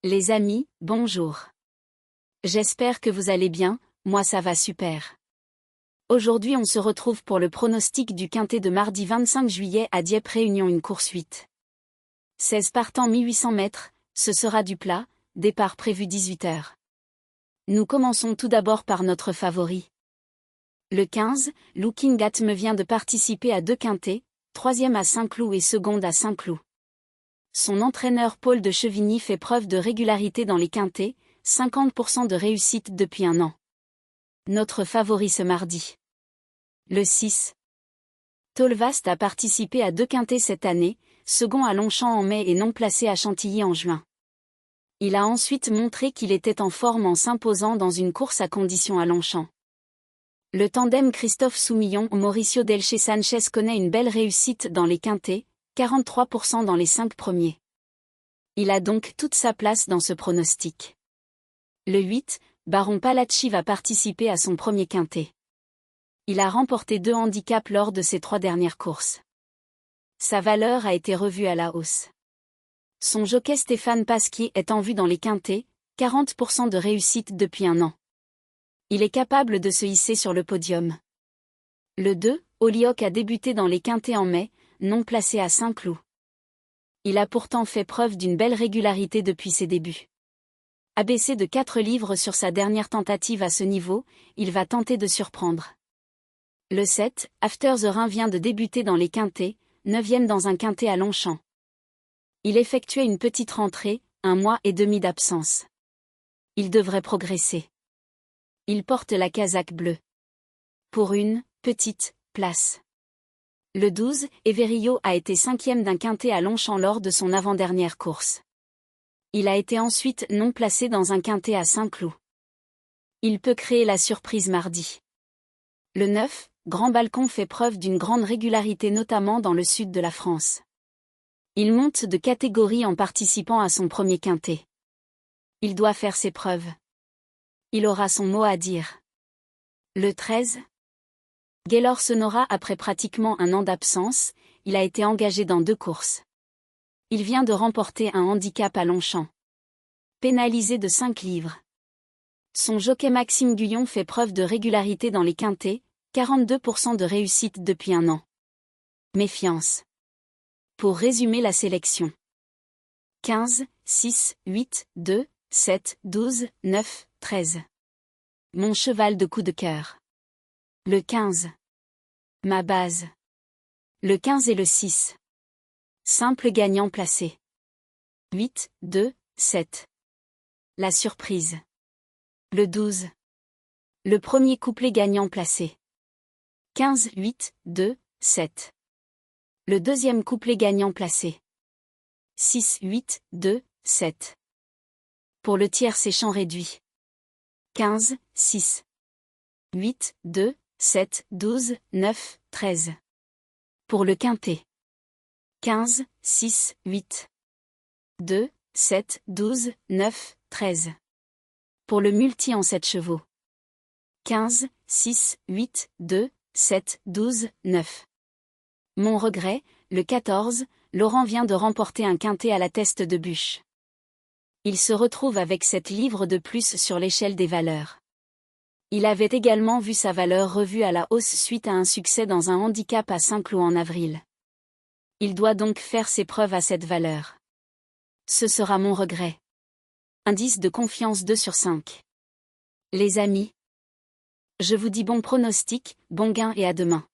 Les amis, bonjour. J'espère que vous allez bien, moi ça va super. Aujourd'hui on se retrouve pour le pronostic du quintet de mardi 25 juillet à Dieppe Réunion, une course 8. 16 partants 1800 mètres, ce sera du plat, départ prévu 18h. Nous commençons tout d'abord par notre favori. Le 15, Looking at Me vient de participer à 2 quintets, 3e à Saint-Cloud et 2e à Saint-Cloud. Son entraîneur Paul de Chevigny fait preuve de régularité dans les quintets, 50% de réussite depuis un an. Notre favori ce mardi. Le 6. Tolvast a participé à 2 quintets cette année, second à Longchamp en mai et non placé à Chantilly en juin. Il a ensuite montré qu'il était en forme en s'imposant dans une course à condition à Longchamp. Le tandem Christophe Soumillon-Mauricio Delche Sanchez connaît une belle réussite dans les quintets, 43% dans les 5 premiers. Il a donc toute sa place dans ce pronostic. Le 8, Baron Palacci va participer à son premier quintet. Il a remporté 2 handicaps lors de ses 3 dernières courses. Sa valeur a été revue à la hausse. Son jockey Stéphane Pasquier est en vue dans les quintets, 40% de réussite depuis un an. Il est capable de se hisser sur le podium. Le 2, Holyoke a débuté dans les quintets en mai, non placé à Saint-Cloud. Il a pourtant fait preuve d'une belle régularité depuis ses débuts. Abaissé de 4 livres sur sa dernière tentative à ce niveau, il va tenter de surprendre. Le 7, After the Rhin vient de débuter dans les quintets, 9e dans un quintet à Longchamp. Il effectuait une petite rentrée, 1 mois et demi d'absence. Il devrait progresser. Il porte la casaque bleue. Pour une petite place. Le 12, Everillo a été 5e d'un quintet à Longchamp lors de son avant-dernière course. Il a été ensuite non placé dans un quintet à Saint-Cloud. Il peut créer la surprise mardi. Le 9, Grand Balcon fait preuve d'une grande régularité notamment dans le sud de la France. Il monte de catégorie en participant à son premier quintet. Il doit faire ses preuves. Il aura son mot à dire. Le 13, Gaylor Sonora après pratiquement un an d'absence, il a été engagé dans 2 courses. Il vient de remporter un handicap à Longchamp. Pénalisé de 5 livres. Son jockey Maxime Guyon fait preuve de régularité dans les quintets, 42% de réussite depuis un an. Méfiance. Pour résumer la sélection. 15, 6, 8, 2, 7, 12, 9, 13. Mon cheval de coup de cœur. Le 15. Ma base. Le 15 et le 6. Simple gagnant placé. 8, 2, 7. La surprise. Le 12. Le premier couplet gagnant placé. 15, 8, 2, 7. Le deuxième couplet gagnant placé. 6, 8, 2, 7. Pour le tiers c'est champ réduit. 15, 6. 8, 2, 7, 12, 9, 13. Pour le quintet. 15, 6, 8. 2, 7, 12, 9, 13. Pour le multi en 7 chevaux. 15, 6, 8, 2, 7, 12, 9. Mon regret, le 14, Laurent vient de remporter un quintet à la teste de bûche. Il se retrouve avec 7 livres de plus sur l'échelle des valeurs. Il avait également vu sa valeur revue à la hausse suite à un succès dans un handicap à Saint-Cloud en avril. Il doit donc faire ses preuves à cette valeur. Ce sera mon regret. Indice de confiance 2 sur 5. Les amis, je vous dis bon pronostic, bon gain et à demain.